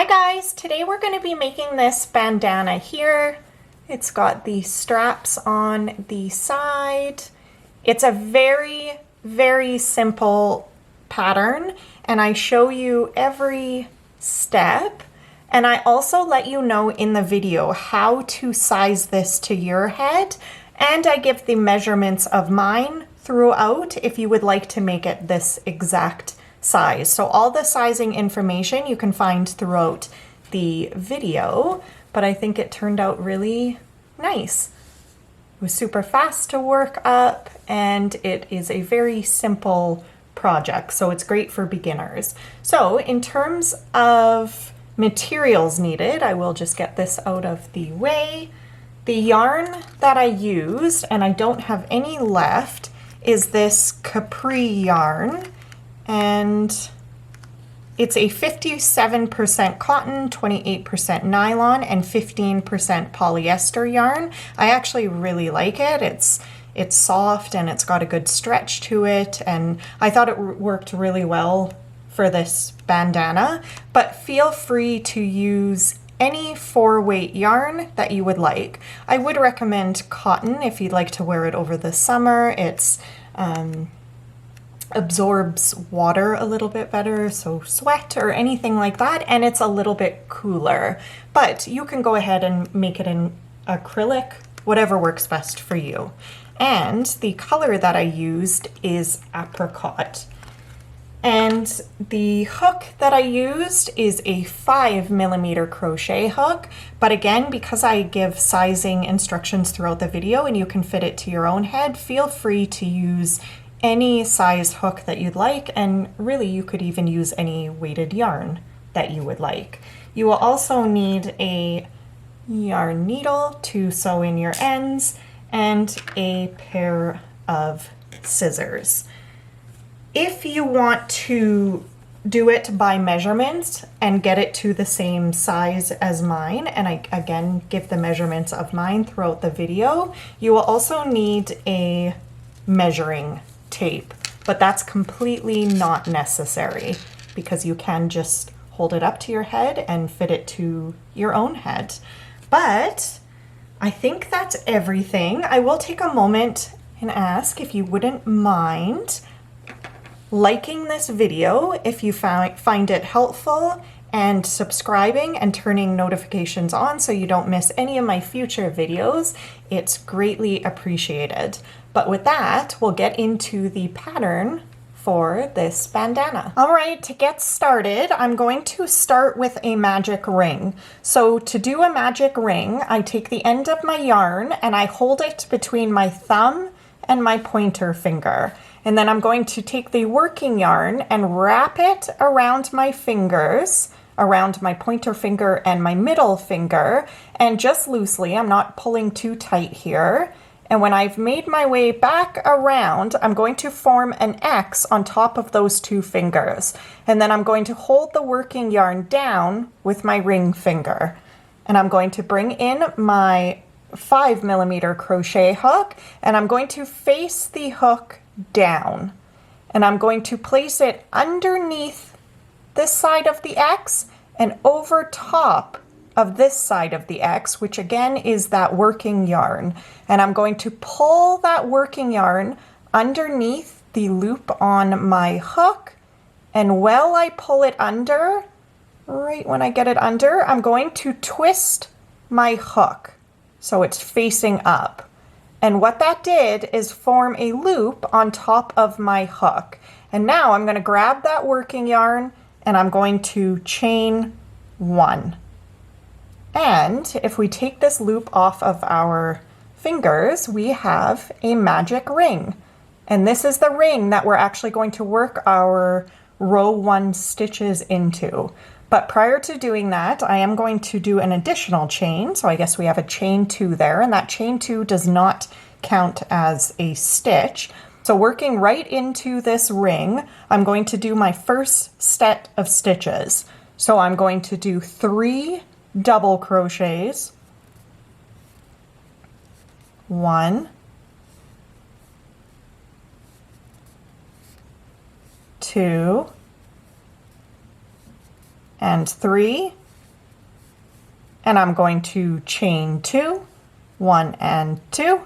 Hi guys, today we're going to be making this bandana here. It's got the straps on the side. It's a very simple pattern and I show you every step, and I also let you know in the video how to size this to your head, and I give the measurements of mine throughout if you would like to make it this exact size. So all the sizing information you can find throughout the video, but I think it turned out really nice. It was super fast to work up and it is a very simple project, so it's great for beginners. So in terms of materials needed, I will just get this out of the way. The yarn that I used, and I don't have any left, is this Capri yarn. And it's a 57% cotton, 28% nylon, and 15% polyester yarn. I actually really like it. It's soft and it's got a good stretch to it, and I thought it worked really well for this bandana. But feel free to use any 4-weight yarn that you would like. I would recommend cotton if you'd like to wear it over the summer. It's absorbs water a little bit better, so sweat or anything like that, and it's a little bit cooler. But you can go ahead and make it in acrylic, whatever works best for you. And the color that I used is apricot. And the hook that I used is a 5mm crochet hook, but again, because I give sizing instructions throughout the video and you can fit it to your own head, feel free to use any size hook that you'd like, and really you could even use any weighted yarn that you would like. You will also need a yarn needle to sew in your ends and a pair of scissors. If you want to do it by measurements and get it to the same size as mine, and I again give the measurements of mine throughout the video, you will also need a measuring tape, but that's completely not necessary because you can just hold it up to your head and fit it to your own head. But I think that's everything. I will take a moment and ask if you wouldn't mind liking this video if you find it helpful, and subscribing and turning notifications on so you don't miss any of my future videos. It's greatly appreciated. But with that, we'll get into the pattern for this bandana. All right, to get started, I'm going to start with a magic ring. So to do a magic ring, I take the end of my yarn and I hold it between my thumb and my pointer finger. And then I'm going to take the working yarn and wrap it around my fingers, around my pointer finger and my middle finger, and just loosely, I'm not pulling too tight here. And when I've made my way back around, I'm going to form an X on top of those two fingers. And then I'm going to hold the working yarn down with my ring finger. And I'm going to bring in my 5mm crochet hook, and I'm going to face the hook down. And I'm going to place it underneath this side of the X and over top of this side of the X, which again is that working yarn. And I'm going to pull that working yarn underneath the loop on my hook. And while I pull it under, right when I get it under, I'm going to twist my hook so it's facing up. And what that did is form a loop on top of my hook. And now I'm going to grab that working yarn and I'm going to chain 1. And if we take this loop off of our fingers, we have a magic ring. And this is the ring that we're actually going to work our row 1 stitches into. But prior to doing that, I am going to do an additional chain. So I guess we have a chain 2 there, and that chain 2 does not count as a stitch. So working right into this ring, I'm going to do my first set of stitches. So I'm going to do 3 double crochets, 1, 2, and 3, and I'm going to chain 2, 1 and 2,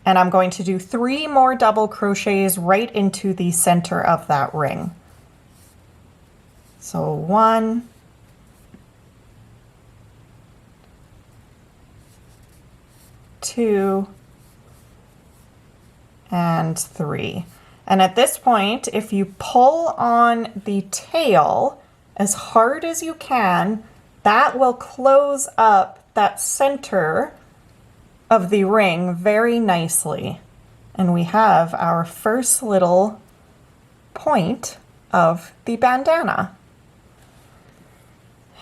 and I'm going to do 3 more double crochets right into the center of that ring. So 1, 2, and 3. And at this point, if you pull on the tail as hard as you can, that will close up that center of the ring very nicely. And we have our first little point of the bandana.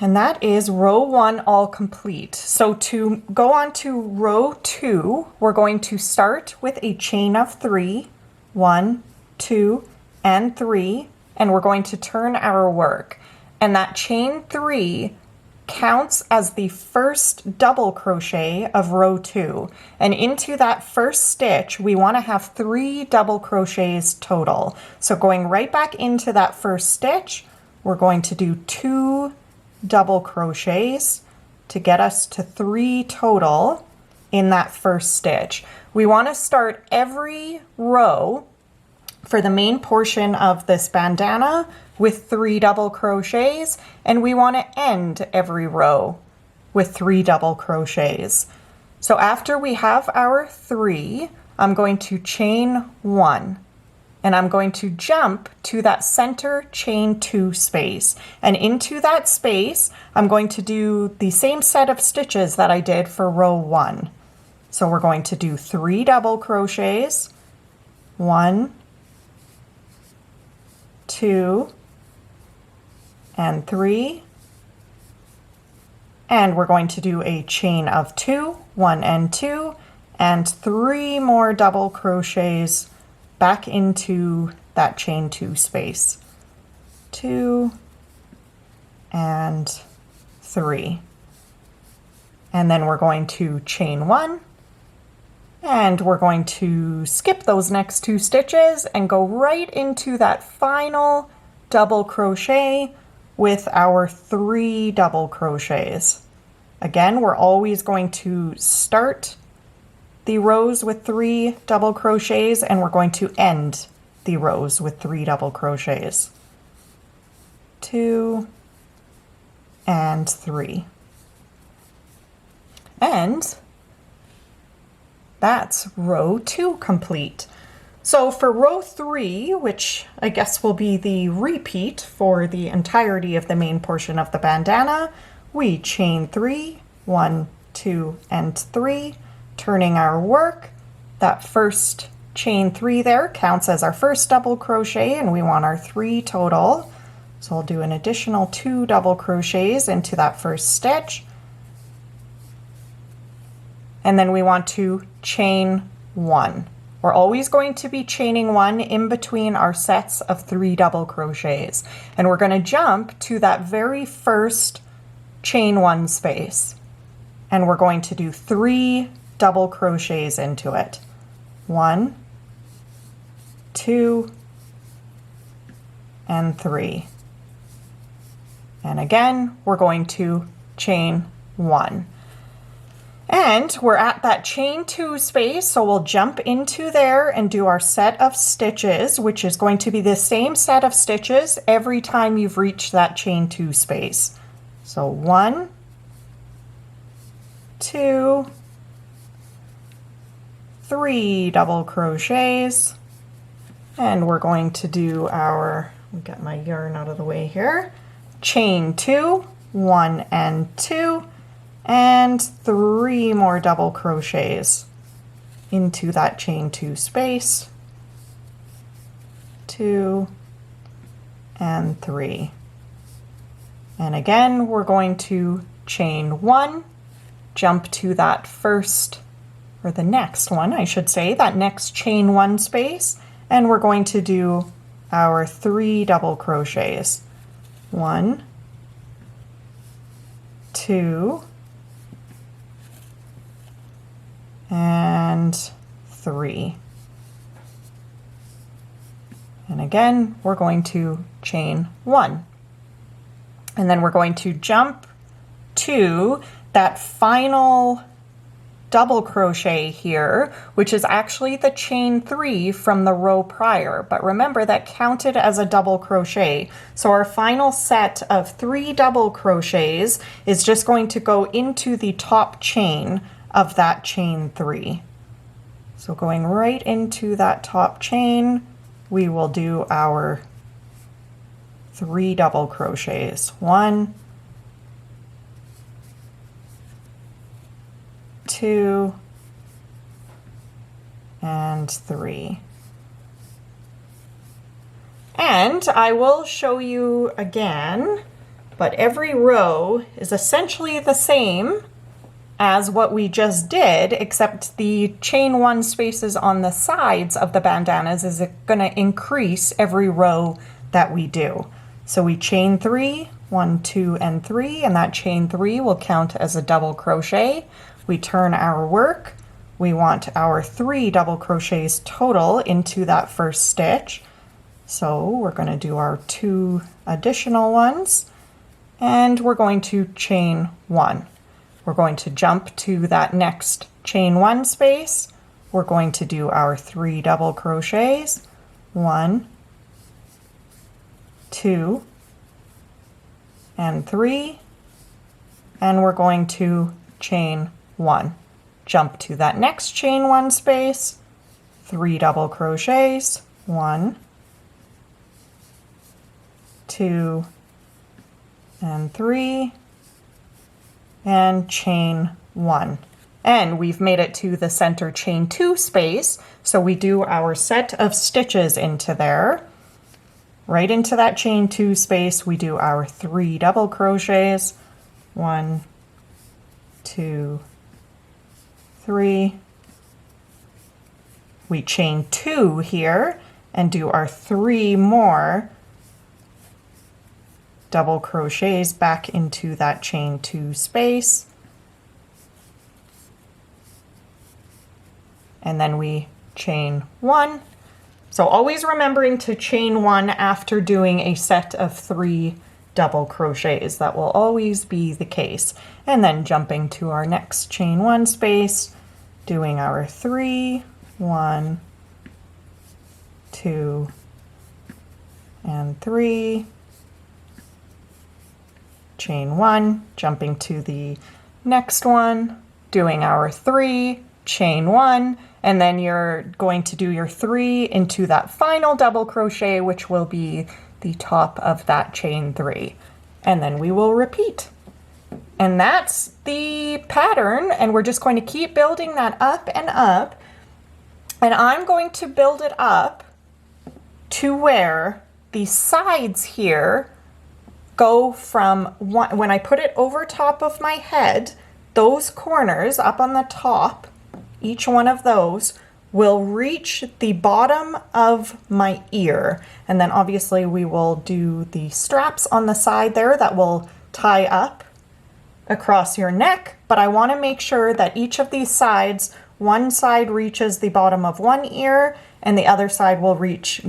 And that is row 1 all complete. So to go on to row 2, we're going to start with a chain of 3, 1, 2, and 3, and we're going to turn our work. And that chain 3 counts as the first double crochet of row 2. And into that first stitch, we want to have 3 double crochets total. So going right back into that first stitch, we're going to do 2 double crochets to get us to 3 total in that first stitch. We want to start every row for the main portion of this bandana with 3 double crochets, and we want to end every row with 3 double crochets. So after we have our 3, I'm going to chain 1. And I'm going to jump to that center chain 2 space. And into that space, I'm going to do the same set of stitches that I did for row 1. So we're going to do 3 double crochets, 1, 2, and 3. And we're going to do a chain of 2, 1 and 2, and 3 more double crochets back into that chain 2 space. 2 and 3. And then we're going to chain 1, and we're going to skip those next 2 stitches and go right into that final double crochet with our 3 double crochets. Again, we're always going to start the rows with 3 double crochets, and we're going to end the rows with 3 double crochets. 2 and 3. And that's row 2 complete. So for row 3, which I guess will be the repeat for the entirety of the main portion of the bandana, we chain 3, 1, 2, and 3, turning our work. That first chain 3 there counts as our first double crochet, and we want our 3 total. So I'll do an additional 2 double crochets into that first stitch. And then we want to chain 1. We're always going to be chaining 1 in between our sets of 3 double crochets. And we're going to jump to that very first chain 1 space. And we're going to do 3 double crochets into it. 1, 2, and 3. And again, we're going to chain 1. And we're at that chain 2 space, so we'll jump into there and do our set of stitches, which is going to be the same set of stitches every time you've reached that chain 2 space. So 1, 2, 3 double crochets, and we're going to do our, get my yarn out of the way here, chain 2, 1 and 2, and 3 more double crochets into that chain 2 space, 2 and 3. And again, we're going to chain 1, jump to that first, or the next one, I should say, that next chain 1 space, and we're going to do our 3 double crochets. 1, 2, and 3. And again, we're going to chain 1. And then we're going to jump to that final double crochet here, which is actually the chain 3 from the row prior, but remember that counted as a double crochet. So our final set of 3 double crochets is just going to go into the top chain of that chain 3. So going right into that top chain, we will do our 3 double crochets. 1, 2, and 3. And I will show you again, but every row is essentially the same as what we just did, except the chain 1 spaces on the sides of the bandanas is going to increase every row that we do. So we chain 3, 1, 2, and 3, and that chain 3 will count as a double crochet. We turn our work. We want our 3 double crochets total into that first stitch. So we're going to do our 2 additional ones, and we're going to chain 1. We're going to jump to that next chain 1 space. We're going to do our 3 double crochets. 1, 2, and 3. And we're going to chain 1. Jump to that next chain 1 space, 3 double crochets, 1, 2, and 3, and chain 1. And we've made it to the center chain 2 space, so we do our set of stitches into there. Right into that chain 2 space, we do our 3 double crochets, 1, 2, 3. We chain 2 here and do our 3 more double crochets back into that chain 2 space. And then we chain 1. So always remembering to chain 1 after doing a set of 3 double crochets. That will always be the case. And then jumping to our next chain 1 space, doing our 3, 1, 2, and 3, chain 1, jumping to the next one, doing our 3, chain 1, and then you're going to do your 3 into that final double crochet, which will be the top of that chain 3, and then we will repeat. And that's the pattern, and we're just going to keep building that up and up, and I'm going to build it up to where the sides here go from one, when I put it over top of my head, those corners up on the top, each one of those will reach the bottom of my ear. And then obviously we will do the straps on the side there that will tie up across your neck, but I want to make sure that each of these sides, one side reaches the bottom of one ear and the other side will reach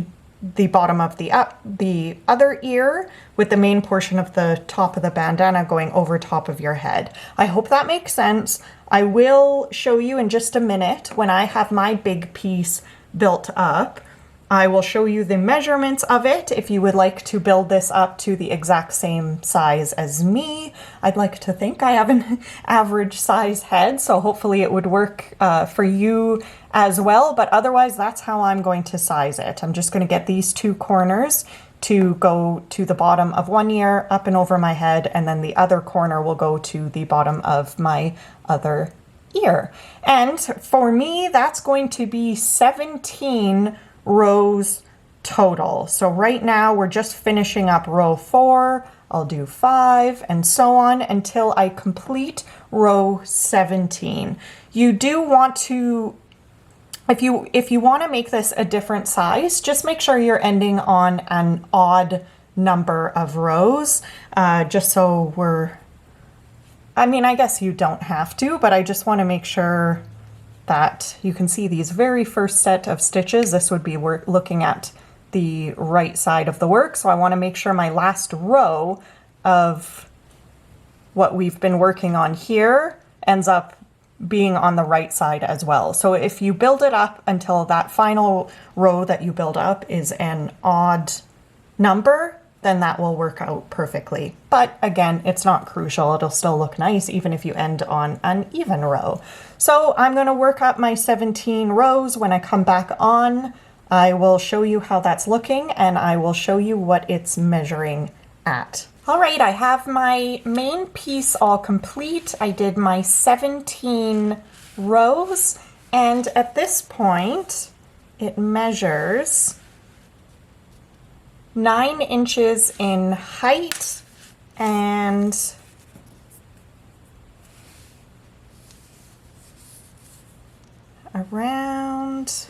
the bottom of the other ear, with the main portion of the top of the bandana going over top of your head. I hope that makes sense. I will show you in just a minute when I have my big piece built up. I will show you the measurements of it if you would like to build this up to the exact same size as me. I'd like to think I have an average size head, so hopefully it would work for you as well, but otherwise that's how I'm going to size it. I'm just going to get these 2 corners to go to the bottom of one ear, up and over my head, and then the other corner will go to the bottom of my other ear. And for me, that's going to be 17 rows total. So right now we're just finishing up row 4. I'll do 5 and so on until I complete row 17. You do want to, if you want to make this a different size, just make sure you're ending on an odd number of rows, just so we're, I mean, I guess you don't have to, but I just want to make sure that you can see these very first set of stitches. This would be looking at the right side of the work. So I want to make sure my last row of what we've been working on here ends up being on the right side as well. So if you build it up until that final row that you build up is an odd number, then that will work out perfectly. But again, it's not crucial. It'll still look nice even if you end on an even row. So I'm going to work up my 17 rows. When I come back on, I will show you how that's looking and I will show you what it's measuring at. All right, I have my main piece all complete. I did my 17 rows, and at this point, it measures 9 inches in height and around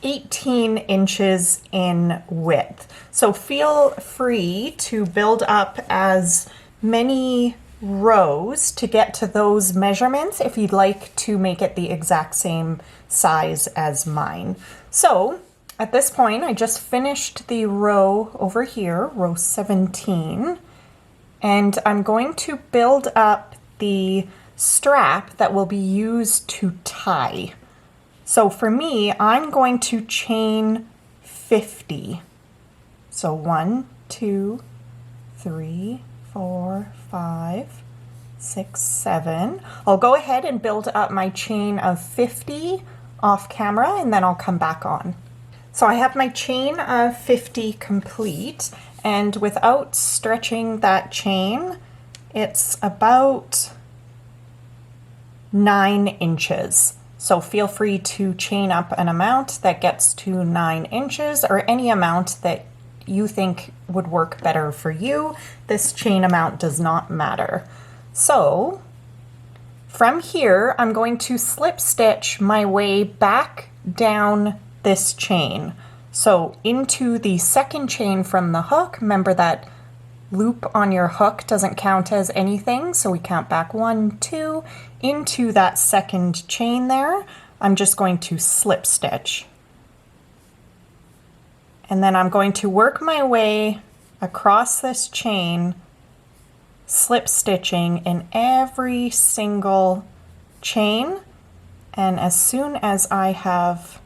18 inches in width. So feel free to build up as many rows to get to those measurements if you'd like to make it the exact same size as mine. So at this point, I just finished the row over here, row 17, and I'm going to build up the strap that will be used to tie. So for me, I'm going to chain 50. So 1, 2, 3, 4, 5, 6, 7. I'll go ahead and build up my chain of 50 off camera and then I'll come back on. So I have my chain of 50 complete, and without stretching that chain, it's about 9 inches. So feel free to chain up an amount that gets to 9 inches or any amount that you think would work better for you. This chain amount does not matter. So from here, I'm going to slip stitch my way back down this chain. So into the second chain from the hook. Remember that loop on your hook doesn't count as anything, so we count back 1, 2, into that second chain there. I'm just going to slip stitch. And then I'm going to work my way across this chain, slip stitching in every single chain. And as soon as I have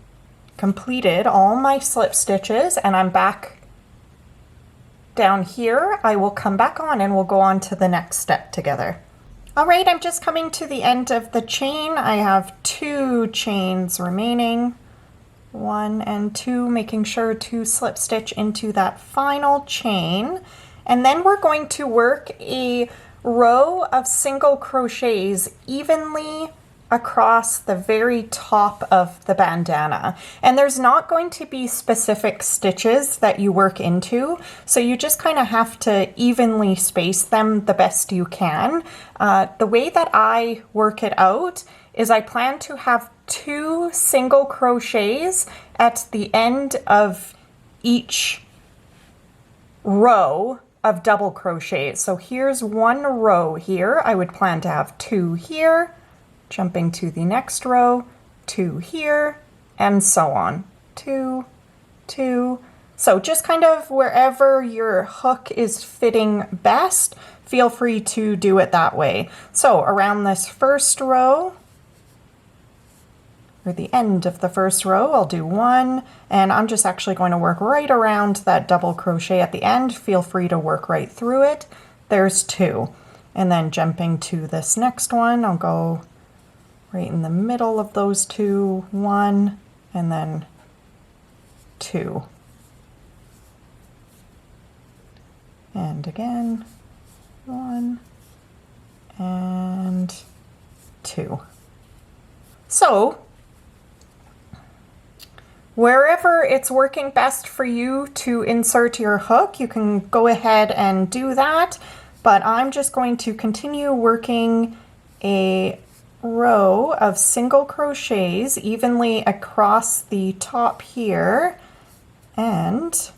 completed all my slip stitches and I'm back down here, I will come back on and we'll go on to the next step together. All right, I'm just coming to the end of the chain. I have 2 chains remaining, 1 and 2, making sure to slip stitch into that final chain. And then we're going to work a row of single crochets evenly across the very top of the bandana. And there's not going to be specific stitches that you work into, so you just kind of have to evenly space them the best you can. The way that I work it out is I plan to have 2 single crochets at the end of each row of double crochets. So here's 1 row here. I would plan to have 2 here, jumping to the next row, 2 here, and so on. 2, 2. So just kind of wherever your hook is fitting best, feel free to do it that way. So around this first row, or the end of the first row, I'll do 1, and I'm just actually going to work right around that double crochet at the end. Feel free to work right through it. There's 2. And then jumping to this next one, I'll go right in the middle of those 2, 1, and then 2. And again, 1 and 2. So wherever it's working best for you to insert your hook, you can go ahead and do that, but I'm just going to continue working a row of single crochets evenly across the top here, and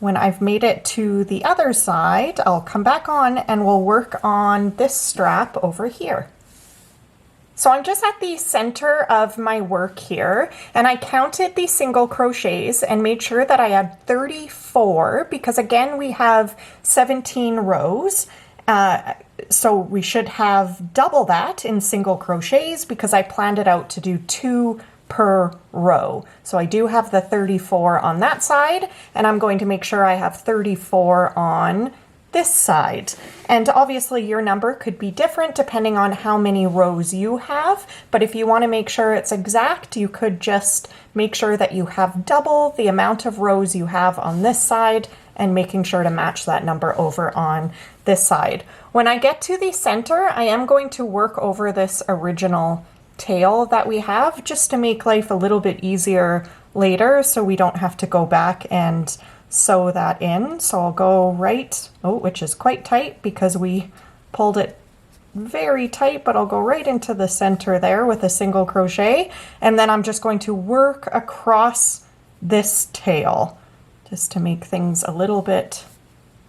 when I've made it to the other side, I'll come back on and we'll work on this strap over here. So I'm just at the center of my work here, and I counted the single crochets and made sure that I had 34 because again we have 17 rows. So we should have double that in single crochets because I planned it out to do 2 per row. So I do have the 34 on that side, and I'm going to make sure I have 34 on this side. And obviously your number could be different depending on how many rows you have, but if you want to make sure it's exact, you could just make sure that you have double the amount of rows you have on this side and making sure to match that number over on this side. When I get to the center, I am going to work over this original tail that we have just to make life a little bit easier later so we don't have to go back and sew that in. So I'll go right, which is quite tight because we pulled it very tight, but I'll go right into the center there with a single crochet, and then I'm just going to work across this tail just to make things a little bit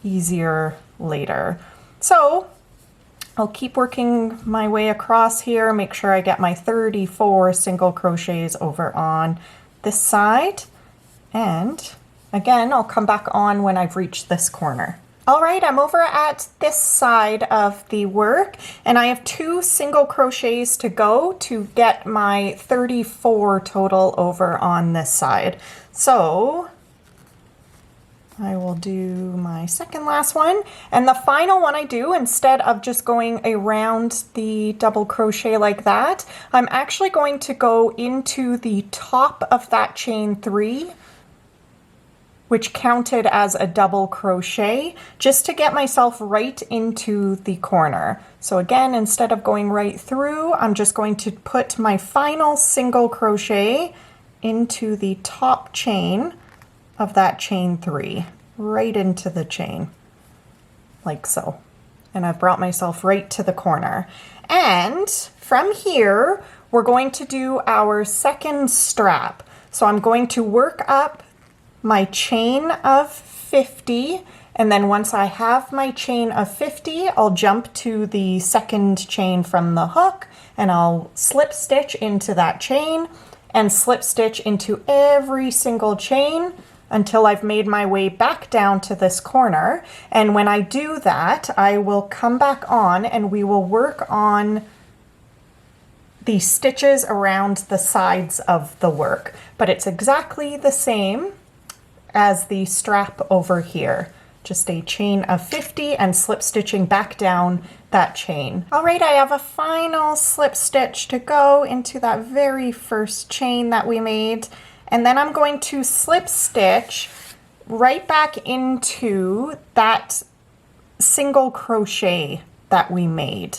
easier later. So I'll keep working my way across here, make sure I get my 34 single crochets over on this side, and again, I'll come back on when I've reached this corner. All right, I'm over at this side of the work, and I have 2 single crochets to go to get my 34 total over on this side. So I will do my second last one, and the final one I do, instead of just going around the double crochet like that, I'm actually going to go into the top of that chain 3, which counted as a double crochet, just to get myself right into the corner. So again, instead of going right through, I'm just going to put my final single crochet into the top chain of that chain 3, right into the chain, like so. And I've brought myself right to the corner. And from here, we're going to do our second strap. So I'm going to work up my chain of 50, and then once I have my chain of 50, I'll jump to the second chain from the hook, and I'll slip stitch into that chain and slip stitch into every single chain until I've made my way back down to this corner. And when I do that, I will come back on and we will work on the stitches around the sides of the work, but it's exactly the same as the strap over here. Just a chain of 50 and slip stitching back down that chain. All right, I have a final slip stitch to go into that very first chain that we made. And then I'm going to slip stitch right back into that single crochet that we made.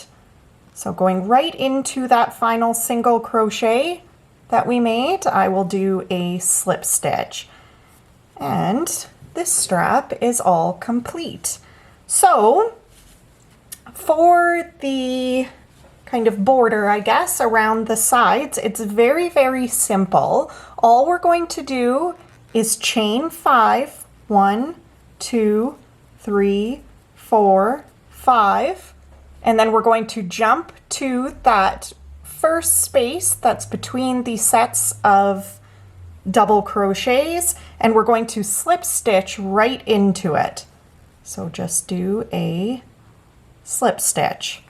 So going right into that final single crochet that we made, I will do a slip stitch. And this strap is all complete. So for the kind of border, I guess, around the sides, it's very, very simple. All we're going to do is chain 5, 1, 2, 3, 4, 5, and then we're going to jump to that first space that's between the sets of double crochets, and we're going to slip stitch right into it. So just do a slip stitch.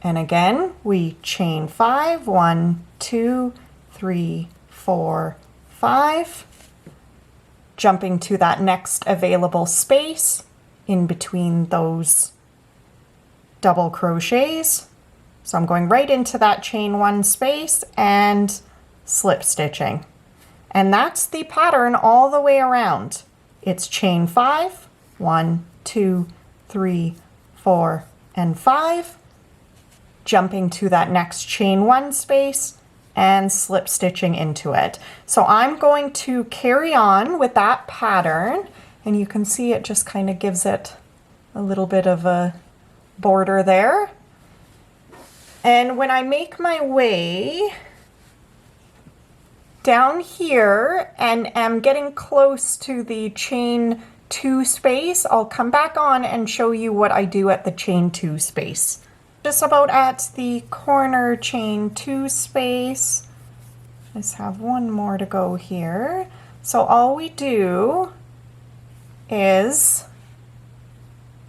And again, we chain 5, 1, 2, 3, 4, 5, jumping to that next available space in between those double crochets. So I'm going right into that chain 1 space and slip stitching. And that's the pattern all the way around. It's chain 5, 1, 2, 3, 4, and 5, jumping to that next chain 1 space and slip stitching into it. So I'm going to carry on with that pattern, and you can see it just kind of gives it a little bit of a border there. And when I make my way down here and am getting close to the chain 2 space, I'll come back on and show you what I do at the chain 2 space. Just about at the corner chain 2 space. Let's have one more to go here. So all we do is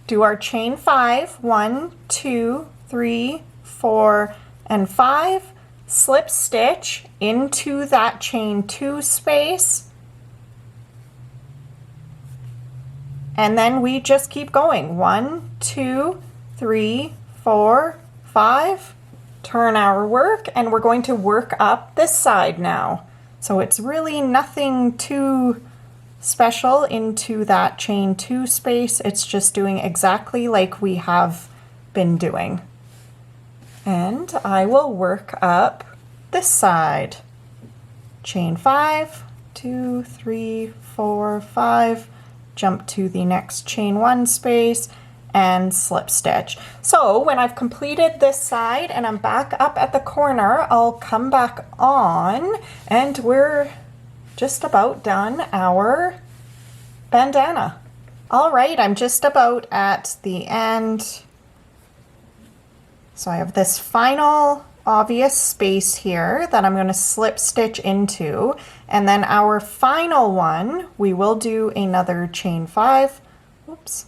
do our chain 5, 1, 2, 3, 4, and 5, slip stitch into that chain 2 space, and then we just keep going. 1, 2, 3, 4, 5, turn our work, and we're going to work up this side now. So it's really nothing too special into that chain 2 space. It's just doing exactly like we have been doing. And I will work up this side. Chain 5, 2, 3, 4, 5, jump to the next chain 1 space, and slip stitch. So when I've completed this side and I'm back up at the corner, I'll come back on and we're just about done our bandana. All right, I'm just about at the end. So I have this final obvious space here that I'm going to slip stitch into, and then our final one, we will do another chain 5. Oops.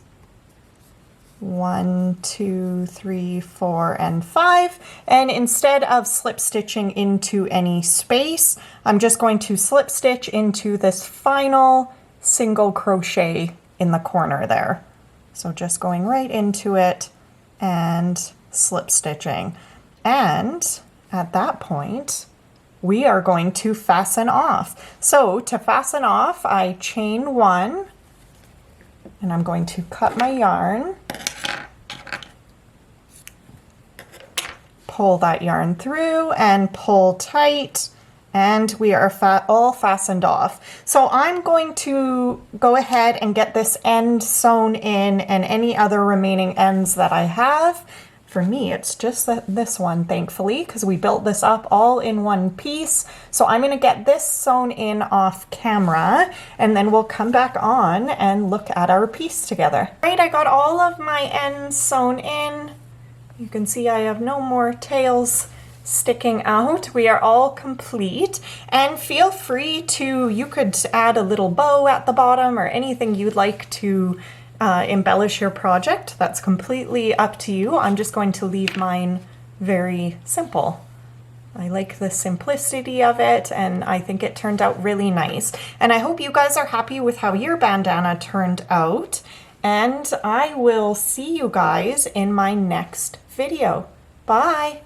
1, 2, 3, 4, and 5. And instead of slip stitching into any space, I'm just going to slip stitch into this final single crochet in the corner there. So just going right into it and slip stitching. And at that point, we are going to fasten off. So to fasten off, I chain 1, and I'm going to cut my yarn, pull that yarn through and pull tight, and we are all fastened off. So I'm going to go ahead and get this end sewn in and any other remaining ends that I have. For me, it's just this one, thankfully, because we built this up all in one piece. So I'm going to get this sewn in off camera, and then we'll come back on and look at our piece together. All right, I got all of my ends sewn in. You can see I have no more tails sticking out. We are all complete, and feel free to, you could add a little bow at the bottom or anything you'd like to embellish your project. That's completely up to you. I'm just going to leave mine very simple. I like the simplicity of it, and I think it turned out really nice. And I hope you guys are happy with how your bandana turned out. And I will see you guys in my next video. Bye!